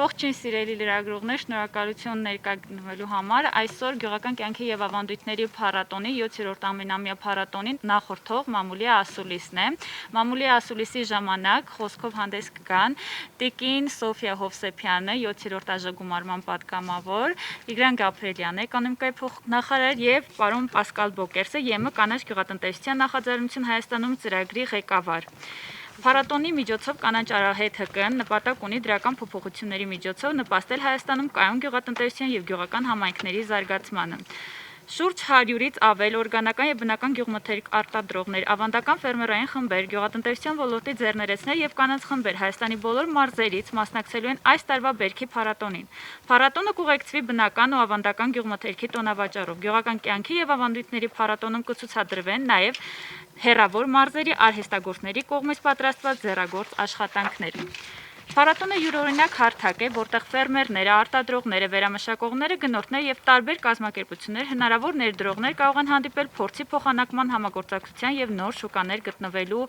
Ողջույն սիրելի լրագրողներ, շնորհակալություն ներկա գտնվելու համար։ Այսօր Գյուղական կյանքի եւ ավանդույթների փառատոնի 7-րդ ամենամյա փառատոնին նախորդող մամուլի ասուլիսն է։ Մամուլի ասուլիսի ժամանակ խոսքով հանդես կգան Տիկին Սոֆիա Հովսեփյանը, 7-րդ այժգումարման պատգամավոր, Տիգրան Գաբրելյանը, էկոնոմիկայի փոխնախարար եւ պարոն Պասկալ Բոկերսը, ԵՄ կանաչ գյուղատնտեսության նախաձեռնություն Հայաստանում ծրագրի ղեկավար։ Փառատոնի միջոցով կանաչ արահետ ՀԿ-ն նպատակ ունի դրական փոփոխությունների միջոցով նպաստել Հայաստանում կայուն գյուղատնտեսության եւ գյուղական համայնքների զարգացմանը։ Շուրջ 100-ից ավել օրգանական եւ բնական գյուղմթերք արտադրողներ, ավանդական ֆերմերային խմբեր, գյուղատնտեսության ոլորտի ձեռներեցներ եւ կանանց խմբեր Հայաստանի բոլոր մարզերից մասնակցելու են այս տարվա բերքի փառատոնին։ Փառատոնը կուղեկցվի բնական ու ավանդական գյուղմթերքի տոնավաճառով։ Գյուղական կյանքի եւ ավանդույթների փառատոնում կցուցադրվեն նաեւ հեռավոր մարզերի արհեստագործների կողմից պատրաստված ձեռագործ աշխատանքներ։ Փառատոնը յուրօրինակ հարթակ է, որտեղ ֆերմերները, արտադրողները, վերամշակողները, գնորդներ եւ տարբեր կազմակերպություններ, հնարավոր ներդրողներ կարող են հանդիպել փորձի փոխանակման համագործակցության եւ նոր շուկաներ գտնվելու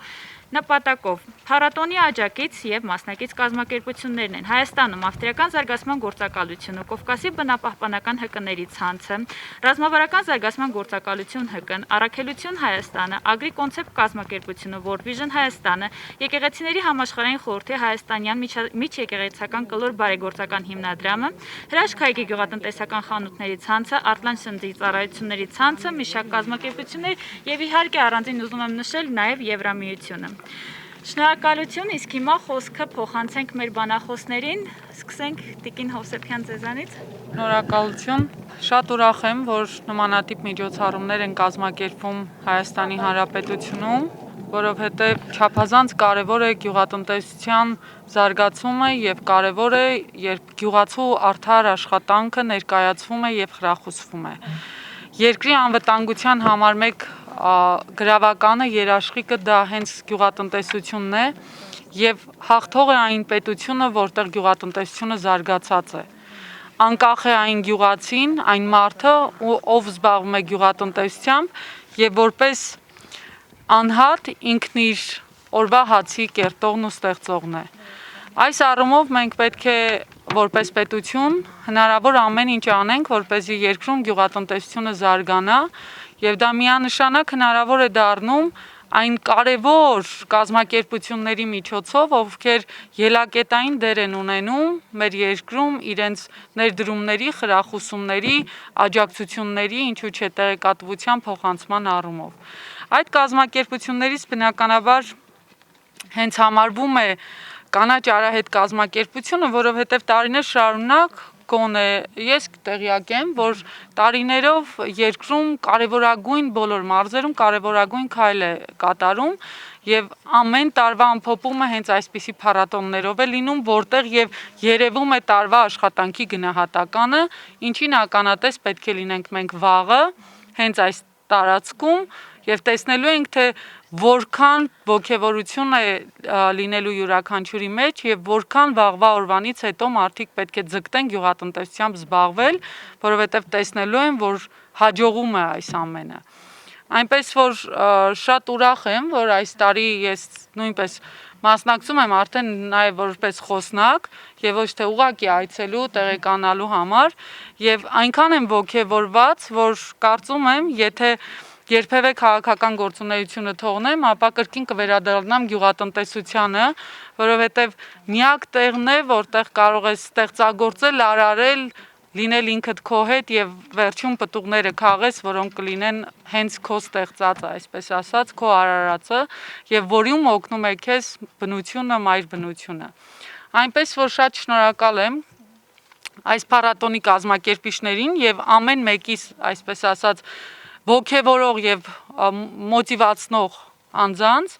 նպատակով։ Փառատոնի աջակից եւ մասնակից կազմակերպություններն են Հայաստանում ավստրիական զարգացման գործակալությունը, Կովկասի բնապահպանական ՀԿ-ների ցանցը, ռազմավարական զարգացման գործակալություն ՀԿ-ն, Առաքելություն Հայաստանը, Ագրիկոնցեպտ կազմակերպությունը, World Vision Հայաստանը, Եկեղեցիների համաշխարհային խորհրդի հայաստանյան միջեկեղեցական կլոր բարեգործական հիմնադրամը, Հրաշքայքի գյուղատնտեսական խանութների ցանցը, Արտլանշնդի ծառայությունների ցանցը, մի շարք կազմակերպություններ եւ իհարկե առանձին ուզում եմ նշել նաեւ Եվրամիությունը։ Շնորհակալություն, իսկ հիմա խոսքը փոխանցենք մեր բանախոսներին, սկսենք Տիկին Հովսեփյան ձեզանից։ Շնորհակալություն։ Շատ ուրախ եմ, որ նմանատիպ միջոցառումներ են կազմակերպվում Հայաստանի Հանրապետությունում, որովհետև չափազանց կարևոր է գյուղատնտեսության զարգացումը եւ կարևոր է, երբ գյուղացու արդար աշխատանքը ներկայացվում է եւ խրախուսվում է։ Երկրի անվտանգության համար մեկ գրավականը, երաշխիքը դա հենց գյուղատնտեսությունն է եւ հաղթող է այն պետությունը, որտեղ գյուղատնտեսությունը զարգացած է։ Անկախ է այն գյուղացին, այն մարդը, ով զբաղվում է գյուղատնտեսությամբ եւ որպես անհատ ինքն իր օրվա հացի կերտողն ու ստեղծողն է։ Այս առումով մենք պետք է որպես պետություն հնարավոր ամեն ինչ անենք, որպեսզի երկրում գյուղատնտեսությունը զարգանա եւ դա միանշանակ հնարավոր է դառնում այն կարևոր կազմակերպությունների միջոցով, ովքեր ելակետային դեր են ունենում մեր երկրում իրենց ներդրումների, խրախուսումների, աջակցությունների, ինչու՞ չէ տեղեկատվության փոխանցման առումով։ Այդ կազմակերպություններից բնականաբար հենց համարվում է կանաչ արահետ կազմակերպությունը, որովհետև տարիներ շարունակ գոնե ես տեղյակ եմ, որ տարիներով երկրում կարևորագույն բոլոր մարզերում կարևորագույն քայլ է կատարում եւ ամեն տարվա ամփոփումը հենց այսպիսի փառատոններով է լինում, որտեղ եւ երևում է տարվա աշխատանքի գնահատականը, ինչին ականատես պետք է լինենք մենք վաղը հենց այս տարածքում եւ տեսնելու ենք, թե որքան ոգևորություն է լինելու յուրաքանչյուրի մեջ եւ որքան վաղվա օրվանից հետո մարդիկ պետք է ձգտեն գյուղատնտեսությամբ զբաղվել, որովհետեւ տեսնելու են, որ հաջողում է այս ամենը։ Այնպես որ շատ ուրախ եմ, որ այս տարի ես նույնպես մասնակցում եմ արդեն նաև որպես խոսնակ եւ ոչ թե ուղղակի այցելու տեղեկանալու համար եւ այնքան եմ ոգևորված, որ կարծում եմ, եթե երբևէ քաղաքական գործունեությունը թողնեմ, ապա կրկին կվերադառնամ գյուղատնտեսությանը, որովհետեւ միակ տեղն է, որտեղ կարող ես ստեղծագործել, արարել, լինել ինքդ քո հետ եւ վերջում պտուղները քաղես, որոնք կլինեն հենց քո ստեղծածը, այսպես ասած, քո արարածը եւ որում օգնում է քեզ բնությունը, մայր բնությունը։ Այնպես որ շատ շնորհակալ եմ այս փառատոնի կազմակերպիչներին եւ ամեն մեկիս, այսպես ասած, ոգևորող եւ մոտիվացնող անձանց,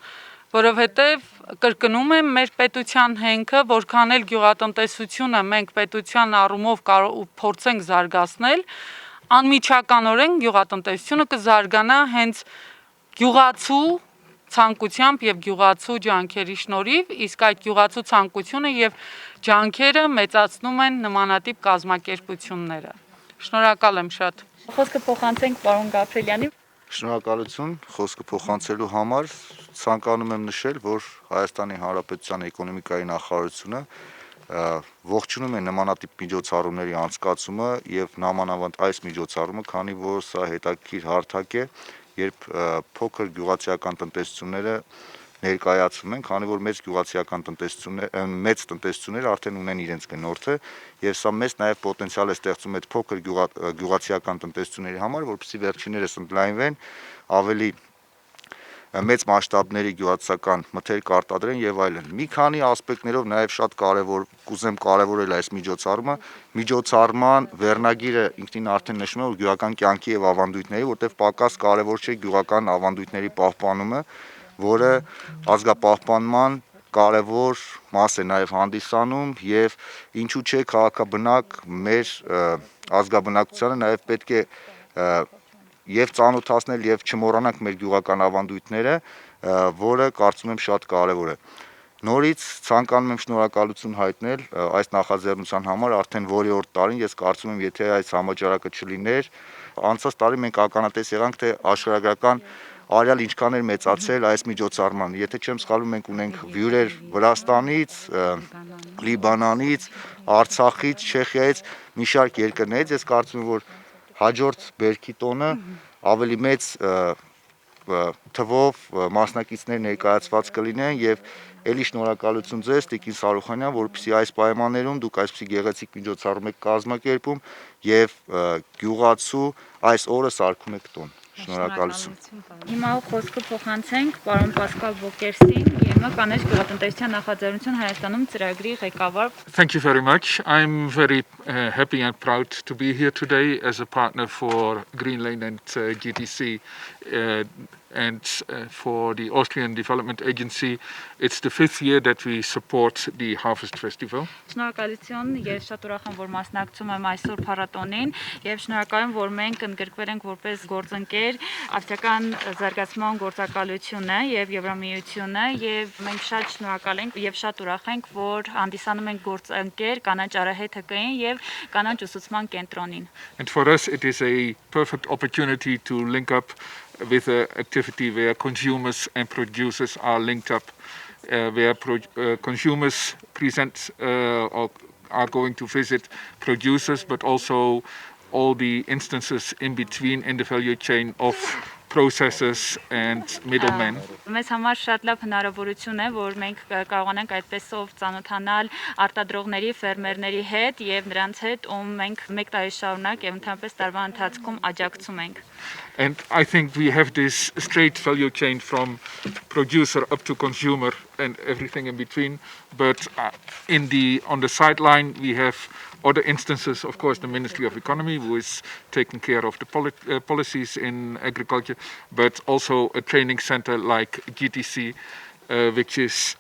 որովհետեւ կրկնում եմ մեր պետության հենքը, որքան էլ գյուղատնտեսությունը մենք պետության առումով փորձենք զարգացնել, անմիջականորեն գյուղատնտեսությունը կզարգանա հենց գյուղացու ցանկությամբ եւ գյուղացու ջանքերի շնորհիվ, իսկ այդ գյուղացու ցանկությունը եւ ջանքերը մեծացնում են նմանատիպ կազմակերպությունները։ Շնորհակալ եմ շատ։ Խոսքը փոխանցենք պարոն Գաբրելյանի։ Շնորհակալություն խոսքը փոխանցելու համար։ Ցանկանում եմ նշել, որ Հայաստանի Հանրապետության էկոնոմիկայի նախարարությունը ողջունում են նմանատիպ միջոցառումների անցկացումը եւ նամանավանդ այս միջոցառումը, քանի որ սա հետաքրքիր հարթակ է, երբ փոքր գյուղացիական տնտեսությունները ներկայացվում են, քանի որ մեծ տնտեսությունները արդեն ունեն իրենց գնորդը եւ սա մեծ նաեւ պոտենցիալ է ստեղծում այդ փոքր գյուղացիական տնտեսությունների համար, որպեսզի վերջիններս ընդլայնվեն, ավելի մեծ մասշտաբների գյուղացիական մթերք արտադրեն եւ այլն։ Մի քանի ասպեկտներով նաեւ շատ կարեւոր կուզեմ կարեւորել այս միջոցառումը։ Միջոցառման վերնագիրը ինքնին արդեն նշում է, որ գյուղական կյանքի եւ ավանդույթների, որտեղ պակաս կարեւոր չէ գյուղական ավանդույթների պահպանումը, որը ազգապահպանման կարևոր մաս է նաեւ հանդիսանում եւ ինչու՞ չէ քաղաքաբնակ մեր ազգաբնակությանը նաեւ պետք է եւ ծանոթացնել եւ չմոռանանք մեր գյուղական ավանդույթները, որը կարծում եմ շատ կարեւոր է։ Նորից ցանկանում եմ շնորհակալություն հայտնել այս նախաձեռնության համար, արդեն որի-որ տարին ես կարծում եմ, եթե այս համաճարակը չլիներ, անցած տարի մենք ականատես եղանք, թե աշխարհագրական արյալ ինչքան էր մեծացել այս միջոցառման։ Եթե չեմ սխալվում, մենք ունենք վյուրեր Վրաստանից, Լիբանանից, Արցախից, Չեխիայից, մի շարք երկրներից, ես կարծում եմ, որ հաջորդ բերքի տոնը ավելի մեծ թվով մասնակիցներ ներկայացված կլինեն եւ ելի շնորհակալություն ձեզ Տիկին Սարուխանյան, որպեսզի այս պայմաններում դուք այսպիսի գեղեցիկ միջոցառում եք կազմակերպում եւ գյուղացու այս օրը սարքում եք տոն։ Շնորհակալություն։ Հիմա խոսքը փոխանցենք պարոն Պասկալ Բոկերսին, ԵՄ կանեչ գյուղատնտեսության նախաձեռնություն Հայաստանում ծրագրի ղեկավար։ Thank you very much. I'm very happy and proud to be here today as a partner for Green Lane and GTC and for the Austrian Development Agency. It's the 5th year that we support the Harvest Festival. Շնորհակալություն, ես շատ ուրախ եմ, որ մասնակցում եմ այսօր փառատոնին եւ շնորհակալ եմ, որ մենք ընդգրկվել ենք որպես գործընկեր Ավստրիական զարգացման գործակալությունը եւ Եվրամիությունը եւ մենք շատ շնորհակալ ենք եւ շատ ուրախ ենք, որ հանդիսանում ենք գործընկեր կանաչ արահետ ՀԿ-ին եւ կանաչ ուսուցման կենտրոնին։ And for us it is a perfect opportunity to link up with an activity where consumers and producers are linked up, where consumers present or are going to visit producers, but also all the instances in between in the value chain of processors and middlemen. Մեզ համար շատ լավ հնարավորություն է, որ մենք կարողանանք այդպեսով ծանոթանալ արտադրողների, ֆերմերների հետ եւ նրանց հետ, ում մենք մեկ տարի շարունակ եւ ընդհանրապես տարվա ընթացքում աջակցում ենք։ And I think we have this straight value chain from producer up to consumer and everything in between. But on the sideline, we have other instances, of course, the Ministry of Economy, who is taking care of the policies in agriculture, but also a training center like GTC, which is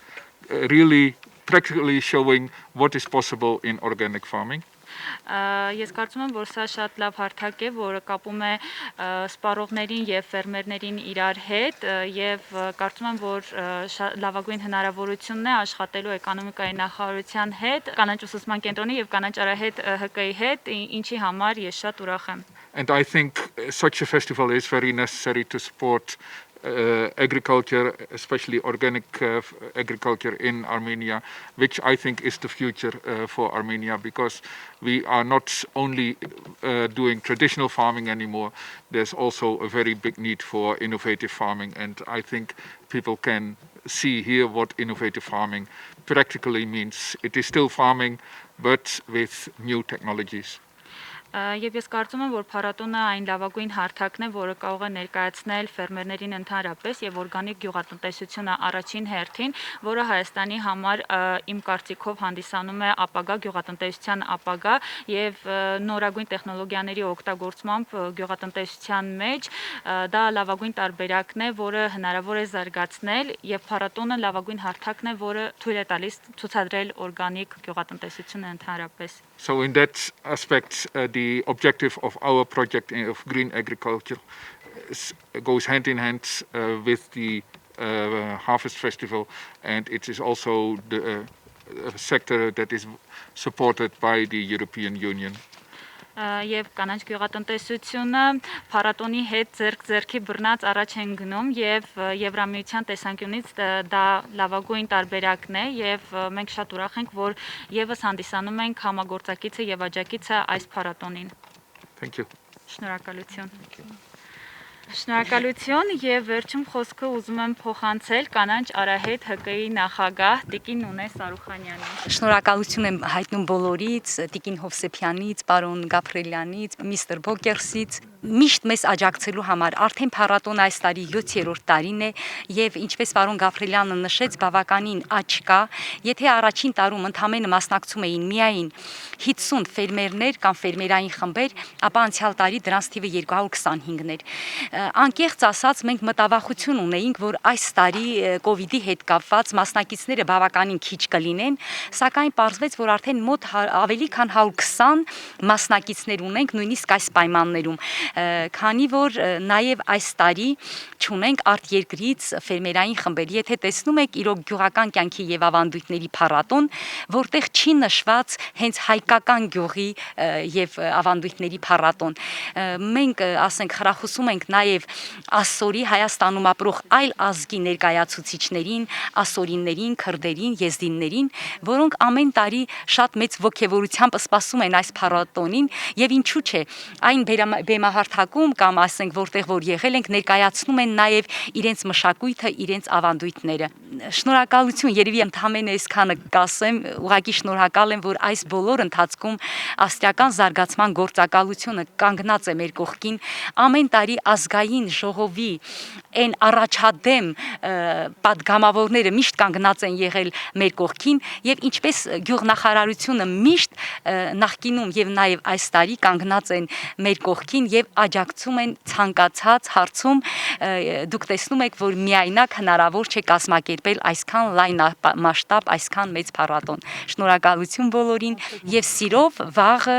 really practically showing what is possible in organic farming. Ես կարծում եմ, որ սա շատ լավ հարթակ է, որը կապում է սպառողներին եւ ֆերմերներին իրար հետ եւ կարծում եմ, որ լավագույն հնարավորությունն է աշխատելու էկոնոմիկայի նախարարության հետ, կանաչ ուսուցման կենտրոնի եւ կանաչ արահետ ՀԿ-ի հետ, ինչի համար ես շատ ուրախ եմ։ And I think such a festival is very necessary to support agriculture, especially organic agriculture in Armenia, which I think is the future for Armenia, because we are not only doing traditional farming anymore, there's also a very big need for innovative farming, and I think people can see here what innovative farming practically means. It is still farming, but with new technologies. Եվ ես կարծում եմ, որ փառատոնը այն լավագույն հարթակն է, որը կարող է ներկայացնել ֆերմերներին ընդհանրապես եւ օրգանիկ գյուղատնտեսությունը առաջին հերթին, որը Հայաստանի համար իմ կարծիքով հանդիսանում է ապագա գյուղատնտեսության ապագա եւ նորագույն տեխնոլոգիաների օգտագործմամբ գյուղատնտեսության մեջ դա լավագույն տարբերակն է, որը հնարավոր է զարգացնել եւ փառատոնը լավագույն հարթակն է, որը թույլ է տալիս ցուցադրել օրգանիկ գյուղատնտեսությունը ընդհանրապես։ So in that aspect, the objective of our project of green agriculture goes hand in hand with the Harvest Festival, and it is also the sector that is supported by the European Union. եւ կանանչ գյուղատնտեսությունը փառատոնի հետ ձեռք-ձեռքի բռնած առաջ են գնում եւ Եվրամիության տեսանկյունից դա լավագույն տարբերակն է եւ մենք շատ ուրախ ենք, որ եւս հանդիսանում ենք համագործակիցը եւ աջակիցը այս փառատոնին։ Thank you. Շնորհակալություն։ Շնորհակալություն եւ վերջում խոսքը ուզում եմ փոխանցել կանանչ Արահետ ՀԿ-ի նախագահ Տիկին Նունե Սարուխանյանին։ Շնորհակալություն եմ հայտնում բոլորից, Տիկին Հովսեփյանից, պարոն Գաբրելյանից, միստր Բոկերսից, միշտ մեզ աջակցելու համար։ Արդեն փառատոնը այս տարի 7-րդ տարին է եւ ինչպես պարոն Գաբրելյանը նշեց, բավականին աճ կա։ Եթե առաջին տարում ընդամենը մասնակցում էին միայն 50 ֆերմերներ կամ ֆերմերային խմբեր, ապա անցյալ տարի դրանց թիվը 225-ն էր։ Անկեղծ ասած, մենք մտավախություն ունեինք, որ այս տարի կոവിഡ്ի հետ կապված մասնակիցները բավականին քիչ կլինեն, սակայն պարզվեց, որ արդեն մոտ ավելի քան 120 մասնակիցներ ունենք նույնիսկ այս պայմաններում, քանի որ նաև այս տարի չունենք արտերկրից ֆերմերային խմբեր։ Եթե տեսնում եք իրոք գյուղական կյանքի եւ ավանդույթների փառատոն, որտեղ չի նշված հենց հայկական գյուղի եւ ավանդույթների փառատոն։ Մենք ասենք խրախուսում ենք նաև ասորի Հայաստանում ապրող այլ ազգի ներկայացուցիչներին, ասորիներին, քրդերին, եզդիներին, որոնք ամեն տարի շատ մեծ ոգևորությամբ սպասում են այս փառատոնին եւ ինչու՞ չէ, այն բեմահարթակում կամ ասենք որտեղ որ եղել ենք ներկայացնում են նաև իրենց մշակույթը, իրենց ավանդույթները։ Շնորհակալություն, երևի ընդհանրապես այսքանը կասեմ, ուղղակի շնորհակալ եմ, որ այս բոլոր ընթացքում աստիական զարգացման գործակալությունը կանգնած է մեր կողքին, ամեն տարի ազգային ժողովի այն առաջադեմ պատգամավորները միշտ կանգնած են եղել մեր կողքին եւ ինչպես գյուղնախարարությունը միշտ նախկինում եւ նաեւ այս տարի կանգնած են մեր կողքին եւ աջակցում են ցանկացած հարցում դուք տեսնում եք որ միայնակ հնարավոր չէ կազմակերպել այսքան լայն մասշտաբ այսքան մեծ փառատոն շնորհակալություն բոլորին եւ սիրով վաղը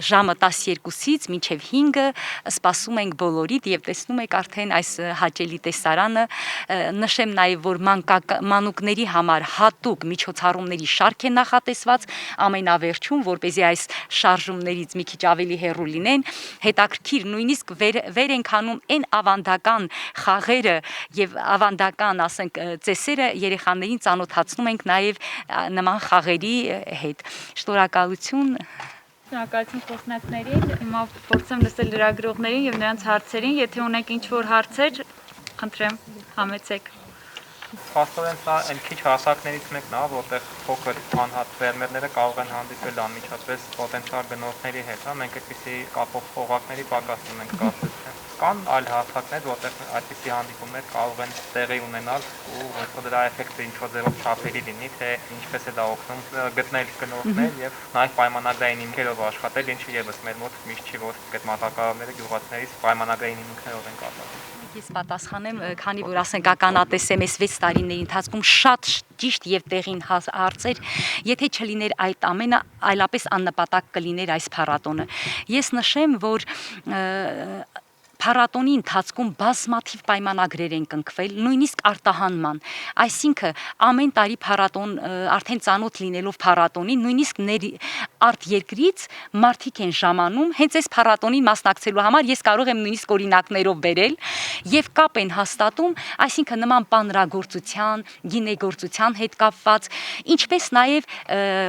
ժամը 12-ից մինչեւ 5-ը սպասում ենք բոլորիդ եւ տեսնում եք արդեն այս հաճելի տեսարանը նշեմ նաեւ որ մանուկների համար հատուկ միջոցառումների շարք է նախատեսված ամենավերջում որպեսզի այս շարժումներից մի քիչ ավելի հեռու լինեն հետաքրքիր նույնիսկ վեր ենք անում այն ավանդական խաղերը եւ ավանդական ասենք ծեսերը երեխաներին ծանոթացնում ենք նաեւ նման խաղերի հետ շնորհակալություն Շնորհակալություն խոսնակներին հիմա փորձեմ լսել լրագրողներին եւ նրանց հարցերին եթե ունեք ինչ-որ հարցեր խնդրեմ համեցեք Փաստորեն սա այն քիչ հասակներից մեկն է, որտեղ փոքր անհատ ֆերմերները կարող են հանդիպել անմիջապես պոտենցիալ գնորդների հետ, հա, մենք այդպիսի կապող օղակների պակաս ունենք կարծես Կան այլ հասակներ, որտեղ այդպիսի հանդիպումներ կարող են տեղի ունենալ ու որտեղ դրա էֆեկտը ինչ-որ ձևով չափելի լինի, թե ինչպես է դա օգնում գտնել գնորդներ եւ նաեւ պայմանագրային հիմքերով աշխատել, ինչը եւս մեր մոտ միշտ չի որ այդ մատակարարները գյուղացիներից պայմանագրային հիմքերով են կատարում Ես պատասխանեմ, քանի որ ասենք ականատես եմ այս 6 տարիների ընթացքում շատ ճիշտ եւ տեղին հարցեր, եթե չլիներ այդ ամենը, այլապես աննպատակ կլիներ այս փառատոնը։ Ես նշեմ, որ Փառատոնի ընթացքում բազմաթիվ պայմանագրեր են կնքվել, նույնիսկ արտահանման։ Այսինքն ամեն տարի փառատոն արդեն ծանոթ լինելով փառատոնին, նույնիսկ արտերկրից մարդիկ են ժամանում հենց այս փառատոնին մասնակցելու համար, ես կարող եմ նույնիսկ օրինակներով բերել եւ կապ են հաստատում, այսինքն նման պանրագործության, գինեգործության հետ կապված, ինչպես նաեւ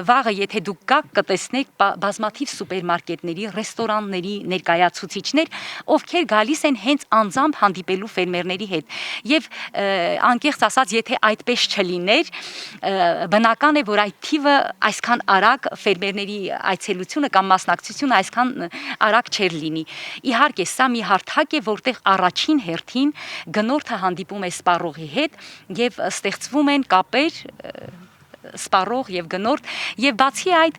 վաղը եթե դուք գաք կտեսնեք բազմաթիվ սուպերմարկետների, ռեստորանների ներկայացուցիչներ, ովքեր գալիս են հենց անձամբ հանդիպելու ֆերմերների հետ եւ անկեղծ ասած եթե այդպես չլիներ բնական է որ այդ թիվը այսքան արագ ֆերմերների այցելությունը կամ մասնակցությունը այսքան արագ չէր լինի իհարկե սա մի հարթակ է որտեղ առաջին հերթին գնորդը հանդիպում է սպառողի հետ եւ ստեղծվում են կապեր սպառող եւ գնորդ եւ բացի այդ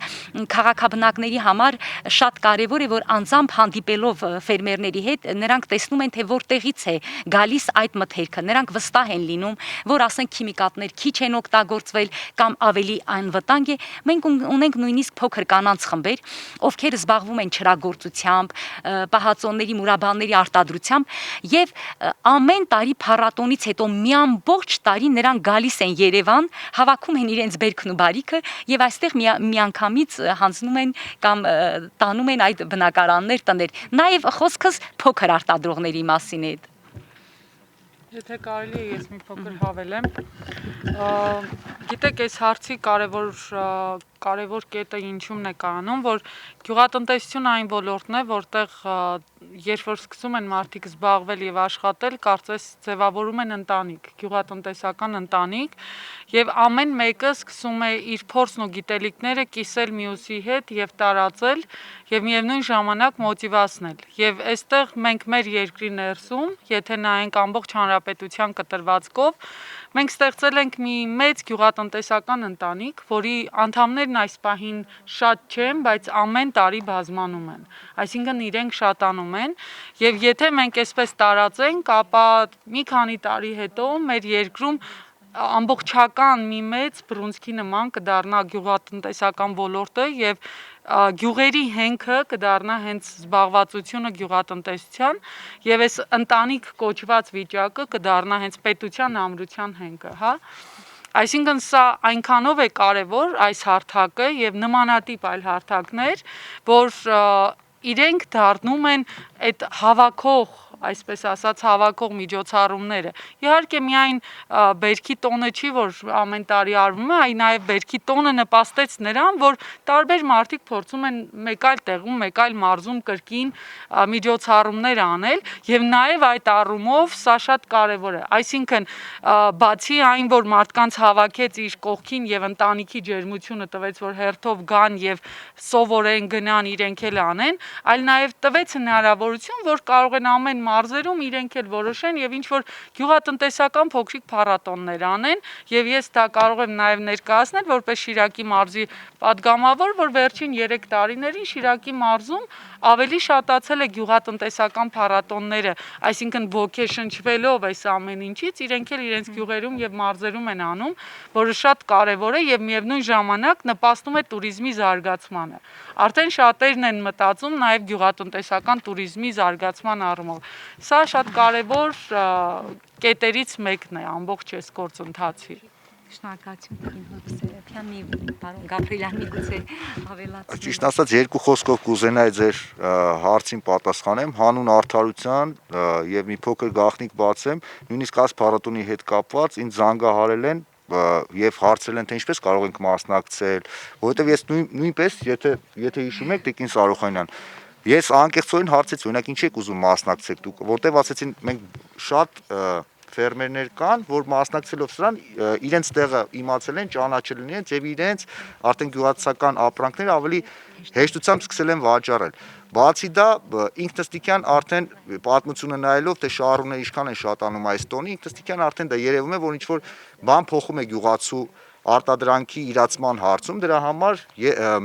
քաղաքաբնակների համար շատ կարեւոր է որ անձամբ հանդիպելով ֆերմերների հետ նրանք տեսնում են թե որտեղից է գալիս այդ մթերքը նրանք վստահ են լինում որ ասենք քիմիկատներ քիչ են օգտագործվել կամ ավելի անվտանգ է մենք ունենք նույնիսկ փոքր կանանց խմբեր ովքեր զբաղվում են չրագործությամբ պահածոների մուրաբաների արտադրությամբ եւ ամեն տարի փառատոնից հետո մի ամբողջ տարի նրանք գալիս են Երևան հավաքում են իրենց իրենց բերքն ու բարիքը եւ այստեղ միանգամից հանձնում են կամ տանում են այդ բնակարաններ, տներ։ Նաեւ խոսքս փոքր արտադրողների մասին է։ Եթե կարելի է ես մի փոքր հավելեմ, գիտեք այս հարցի կարևոր կետը ինչումն է կայանում, որ գյուղատնտեսությունը այն ոլորտն է, որտեղ երբ որ սկսում են մարդիկ զբաղվել եւ աշխատել, կարծես ձևավորում են ընտանիք, գյուղատնտեսական ընտանիք, եւ ամեն մեկը սկսում է իր փորձն ու գիտելիքները կիսել մյուսի հետ եւ տարածել եւ միևնույն ժամանակ մոտիվացնել։ Եվ այստեղ մենք մեր երկրի ներսում, եթե նայենք ամբողջ հանրապետության կտրվածքով, մենք ստեղծել ենք մի մեծ գյուղատնտեսական ընտանիք, որի անդամներն այս պահին շատ չեն, բայց ամեն տարի բազմանում են։ Այսինքն իրենք շատանում են, եւ եթե մենք այսպես տարածենք, ապա մի քանի տարի հետո մեր երկրում ամբողջական մի մեծ բռունցքի նման կդառնա գյուղատնտեսական ոլորտը եւ գյուղերի հենքը կդառնա հենց զբաղվածությունը գյուղատնտեսության եւ այս ընտանիք կոչված վիճակը կդառնա հենց պետության ամրության հենքը, հա։ Այսինքն սա այնքանով է կարևոր այս հարթակը եւ նմանատիպ այլ հարթակներ, որ իրենք դառնում են այդ հավաքող, այսպես ասած, հավաքող միջոցառումները։ Իհարկե միայն բերքի տոնը չի, որ ամեն տարի արվում է, այլ նաև բերքի տոնը նպաստեց նրան, որ տարբեր մարդիկ փորձում են մեկ այլ տեղում, մեկ այլ մարզում կրկին միջոցառումներ անել, եւ նաև այդ առումով սա շատ կարևոր է։ Այսինքն բացի այն, որ մարդկանց հավաքեց իր կողքին եւ ընտանիքի ջերմությունը տվեց, որ հերթով գան եւ սովորեն, գնան, իրենք էլ անեն, այլ նաև տվեց հնարավորություն, որ կարող են ամեն մարզերում իրենք էլ որոշեն եւ ինչ որ գյուղատնտեսական փոքրիկ փառատոններ անեն եւ ես դա կարող եմ նաեւ ներկայացնել որպես Շիրակի մարզի падգամավոր, որ վերջին 3 տարիներին Շիրակի մարզում ավելի շատացել է գյուղատնտեսական փառատոնները, այսինքն ոգեշնչվելով այս ամեն ինչից իրենք էլ իրենց գյուղերում եւ մարզերում են անում, որը շատ կարեւոր է եւ միևնույն ժամանակ նպաստում է туриզմի զարգացմանը։ Արդեն շատերն են մտածում նաեւ գյուղատնտեսական туриզմի զարգացման առումով։ Սա շատ կարևոր կետերից մեկն է ամբողջ այս գործընթացի։ Շնորհակալություն Սեփյանի, պարոն Գաբրիելյան, միգուցե ավելացնեք։ Ճիշտ ասած, երկու խոսքով կուզենայի ձեր հարցին պատասխանեմ, հանուն արդարության եւ մի փոքր գաղտնիք բացեմ, նույնիսկ այս փառատոնի հետ կապված ինձ զանգահարել են եւ հարցրել են թե ինչպես կարող ենք մասնակցել, որովհետեւ ես նույնպես, եթե հիշում եք, Տիկին Սարոխյանյան, ես անկեղծորեն հարցեցի, օրինակ ինչ եք ուզում մասնակցեք դուք, որտեւ ասեցին մենք շատ ֆերմերներ կան, որ մասնակցելով սրան իրենց տեղը իմացել են, ճանաչել են իրենց եւ իրենց արդեն գյուղացական ապրանքները ավելի հեշտությամբ սկսել են վաճառել։ Բացի դա ինքնստիկյան արդեն պատմությունը նայելով թե շահառուները ինչքան են շատանում այս տոնի, ինքնստիկյան արդեն դա երևում է, որ ինչ որ բան փոխում է գյուղացու արտադրանքի իրացման հարցում, դրա համար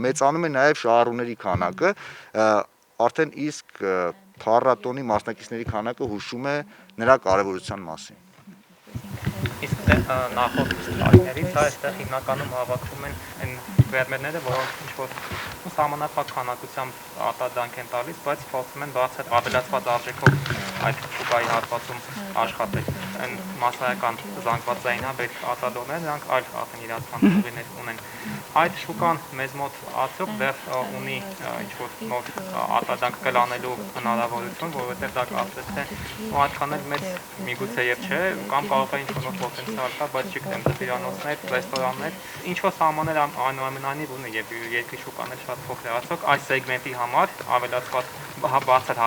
մեծանում է նաեւ շահառուների քանակը, արդեն իսկ փառատոնի մասնակիցների քանակը հուշում է նրա կարևորության մասին։ Իսկ նախորդ տարիներից այստեղ հիմնականում հավաքվում են այն ֆերմերները, որոնք ինչ-որ սահմանափակ քանակությամբ արտադրանք են տալիս, բայց փորձում են բարձր ավելացված արժեքով այդ շուկայի հատվածում աշխատել։ Այն մասսայական զանգվածային արտադրողները նրանք այլ արդեն իրացման ուղիներ ունեն։ Այդ շուկան մեզ մոտ արդյոք դեռ ունի ինչ-որ նոր արտադրանք կլանելու հնարավորություն, որովհետև դա կարծես թե այդքան էլ մեծ միգուցե եւ չէ, կամ կարող է ինչ-որ նոր պոտենցիալ կա, բայց չգիտեմ, դպիրանոցներ, ռեստորաններ, ինչ-որ սահմաններ այնուամենայնիվ ունի եւ երկրի շուկան էլ շատ փոքր է, արդյոք այս սեգմենտի համար ավելացված բարձր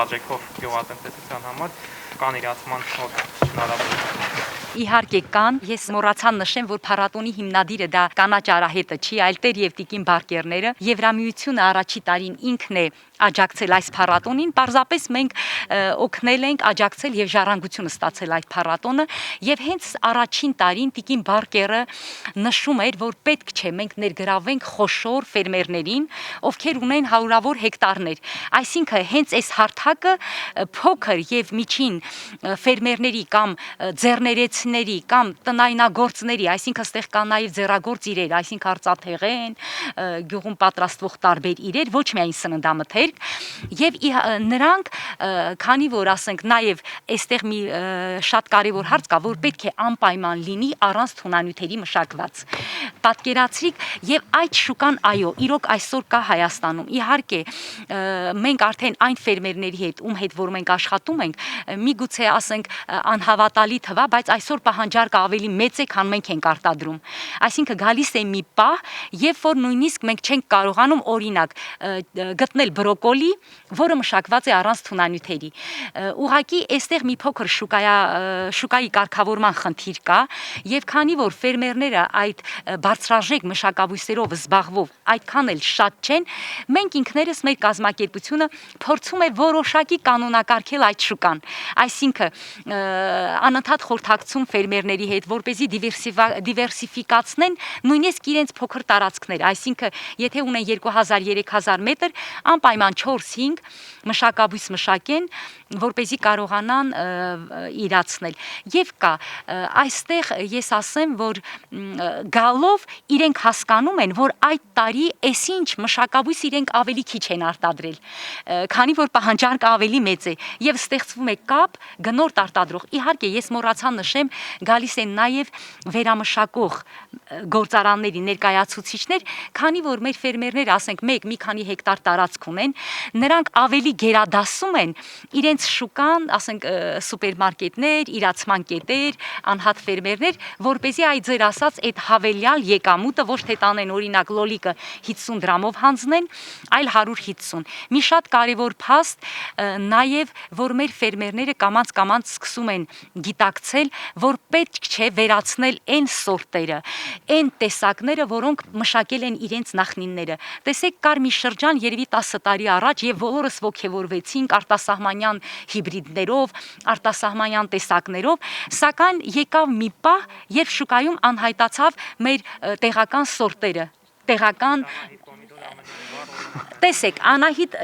արժեքով գյուղատնտեսության համար կան իրացման հնարավորություններ։ Իհարկե կան, ես մոռացա նշեմ, որ փառատոնի հիմնադիրը դա կանաչ արահետը չի, այլ Տեր եւ Տիկին Բարկերները, Եվրամիությունը առաջի տարին ինքն է աջակցել այս փառատոնին, պարզապես մենք օգնել ենք աջակցել եւ ժառանգությունը ստացել այդ փառատոնը եւ հենց առաջին տարին Տիկին Բարկերը նշում էր, որ պետք չէ մենք ներգրավենք խոշոր ֆերմերներին, ովքեր ունեն հարյուրավոր հեկտարներ, այսինքն հենց այս հարթակը փոքր եւ միջին ֆերմերների կամ ձեռներեցների կամ տնայնագործների, այսինքն այստեղ կա նաեւ ձեռագործ իրեր, այսինքն արծաթեղեն, գյուղում պատրաստվող տարբեր իրեր, ոչ միայն սննդամթեր, ձեռք եւ նրանք քանի որ ասենք նաեւ այստեղ մի շատ կարեւոր հարց կա, որ պետք է անպայման լինի առանց թունանյութերի մշակված։ Պատկերացրիք եւ այդ շուկան այո, իրոք այսօր կա Հայաստանում։ Իհարկե մենք արդեն այն ֆերմերների հետ, ում հետ որ մենք աշխատում ենք, միգուցե ասենք անհավատալի թվա, բայց այսօր պահանջարկը ավելի մեծ է, քան մենք ենք արտադրում։ Այսինքն գալիս է մի պահ, երբ որ նույնիսկ մենք չենք կարողանում օրինակ գտնել բրոկոլի, որը մշակված է առանց թունանյութերի։ Ուղղակի այստեղ մի փոքր շուկայի կարգավորման խնդիր կա, եւ քանի որ ֆերմերները այդ բարձրաժեք մշակաբույսերով զբաղվող այդքան էլ շատ չեն, մենք ինքներս մեր կազմակերպությունը փորձում է որոշակի կանոնակարգել այդ շուկան։ Այսինքն անընդհատ խորհրդակցում ֆերմերների հետ, որպեսզի դիվերսիֆիկացնեն նույնիսկ իրենց փոքր տարածքները, այսինքն եթե ունեն 2000-3000 մետր, անպայման 4-5 մշակաբույս մշակեն, որպեսզի կարողանան իրացնել։ Եվ կա այստեղ ես ասեմ, որ գալով իրենք հասկանում են, որ այդ տարի այսինչ մշակաբույս իրենք ավելի քիչ են արտադրել, քանի որ պահանջարկը ավելի մեծ է եւ ստեղծվում է կապ գնորդ արտադրող։ Իհարկե ես մոռացա նշեմ, գալիս են նաեւ վերամշակող գործարանների ներկայացուցիչներ, քանի որ մեր ֆերմերները, ասենք, մի քանի հեկտար տարածք ունեն, նրանք ավելի գերադասում են իրենց շուկան, ասենք, սուպերմարկետներ, իրացման կետեր, անհատ ֆերմերներ, որպեսզի այդ ձեր ասած այդ հավելյալ եկամուտը ոչ թե տանեն օրինակ լոլիկը 50 դրամով հանձնեն, այլ 150։ Մի շատ կարևոր փաստ նաև, որ մեր ֆերմերները կամաց սկսում են գիտակցել, որ պետք չէ վերացնել այն սորտերը, այն տեսակները, որոնք մշակել են իրենց նախնիները։ Տեսեք, կար մի շրջան երևի 10 տարի առաջ եւ բոլորս ոգևորվեցինք արտասահմանյան հիբրիդներով, արտասահմանյան տեսակներով, սակայն եկավ մի պահ, երբ շուկայում անհայտացավ մեր տեղական սորտերը, տեղական տեսեք, Անահիտ,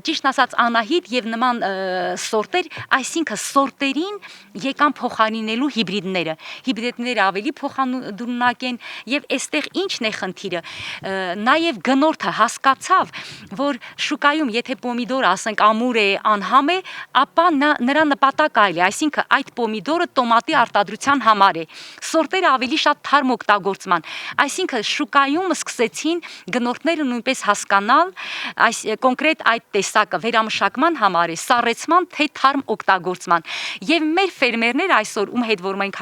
ճիշտ ասած Անահիտ եւ նման սորտեր, այսինքն սորտերին եկան փոխարինելու հիբրիդները։ Հիբրիդները ավելի փոխանունակ են եւ այստեղ ինչն է խնդիրը։ Նաեւ գնորդը հասկացավ, որ շուկայում եթե պոմիդորը, ասենք, ամուր է, անհամ է, ապա նրա նպատակը այլ է, այսինքն այդ պոմիդորը տոմատի արտադրության համար է։ Սորտերը ավելի շատ թարմ օգտագործման։ Այսինքն շուկայում սկսեցին գնորդները նույնպես հասկանալ այս կոնկրետ այդ տեսակը վերամշակման համար է, սառեցման թե թարմ օգտագործման։ Եվ մեր ֆերմերները այսօր, ում հետ որ մենք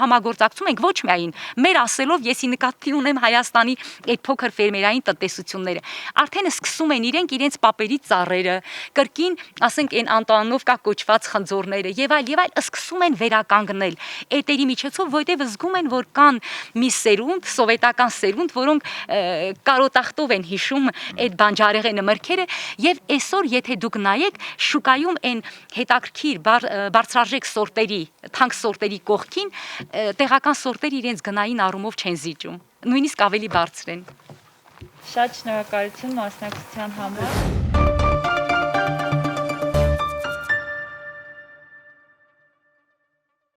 համագործակցում ենք, ոչ միայն մեր ասելով, եսի նկատի ունեմ Հայաստանի այդ փոքր ֆերմերային տնտեսությունները, արդեն սկսում են իրենց պապերի ծառերը, կրկին, ասենք, այն անտանով կա կոչված խնձորները եւ այլ սկսում են վերականգնել էտերի միջոցով, որտեղ զգում են, որ կան մի սերունդ, սովետական սերունդ, որոնք կարոտախտով են հիշում այդ բանջարեղենը մրգերը եւ այսօր եթե դուք նայեք շուկայում այն հետաքրքիր բարձրարժեք սորտերի, թանկ սորտերի կողքին տեղական սորտերը իրենց գնային առումով չեն զիջում, նույնիսկ ավելի բարձր են։ Շատ շնորհակալություն մասնակցության համար։